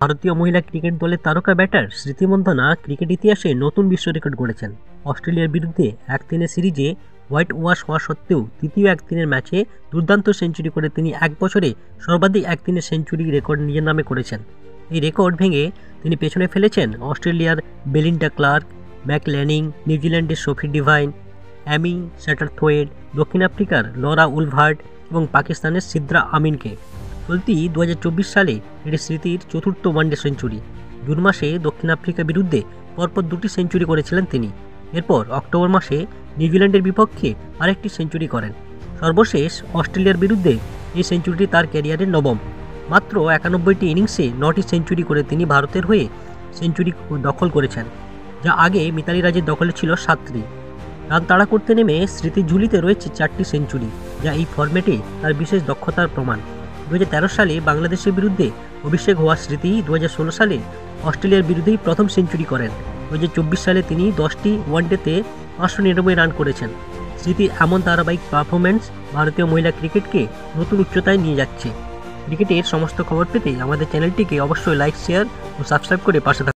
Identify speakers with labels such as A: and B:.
A: ভারতীয় মহিলা ক্রিকেট দলের তারকা ব্যাটার স্মৃতি মন্ধানা ক্রিকেট ইতিহাসে নতুন বিশ্ব রেকর্ড গড়েছেন। অস্ট্রেলিয়ার বিরুদ্ধে একদিনের সিরিজে হোয়াইট ওয়াশ হওয়া সত্ত্বেও তৃতীয় একদিনের ম্যাচে দুর্দান্ত সেঞ্চুরি করে তিনি এক বছরে সর্বাধিক একদিনের সেঞ্চুরি রেকর্ড নিজের নামে করেছেন। এই রেকর্ড ভেঙে তিনি পেছনে ফেলেছেন অস্ট্রেলিয়ার বেলিন্ডা ক্লার্ক, ম্যাক ল্যানিং, নিউজিল্যান্ডের সোফি ডিভাইন, অ্যামি স্যাটারথোয়েড, দক্ষিণ আফ্রিকার লরা উলভার্ট এবং পাকিস্তানের সিদ্রা আমিনকে। চলতি 2024 সালে এটি স্মৃতির চতুর্থ ওয়ানডে সেঞ্চুরি। জুন মাসে দক্ষিণ আফ্রিকার বিরুদ্ধে পরপর 2টি সেঞ্চুরি করেছিলেন তিনি। এরপর অক্টোবর মাসে নিউজিল্যান্ডের বিপক্ষে আরেকটি সেঞ্চুরি করেন। সর্বশেষ অস্ট্রেলিয়ার বিরুদ্ধে এই সেঞ্চুরিটি তার ক্যারিয়ারের নবম। মাত্র 91টি ইনিংসে 9টি সেঞ্চুরি করে তিনি ভারতের হয়ে সেঞ্চুরি দখল করেছেন, যা আগে মিতালি রাজের দখলে ছিল 7টি। রান তাড়া করতে নেমে স্মৃতির ঝুলিতে রয়েছে 4টি সেঞ্চুরি, যা এই ফরম্যাটে তার বিশেষ দক্ষতার প্রমাণ। 2013 সালে বাংলাদেশের বিরুদ্ধে অভিষেক হওয়া স্মৃতি 2016 সালে অস্ট্রেলিয়ার বিরুদ্ধেই প্রথম সেঞ্চুরি করেন। 2024 সালে তিনি 10টি ওয়ানডেতে 599 রান করেছেন। স্মৃতির এমন ধারাবাহিক পারফরম্যান্স ভারতীয় মহিলা ক্রিকেটকে নতুন উচ্চতায় নিয়ে যাচ্ছে। ক্রিকেটের সমস্ত খবর পেতে আমাদের চ্যানেলটিকে অবশ্যই লাইক, শেয়ার ও সাবস্ক্রাইব করে পাশে থাকুন।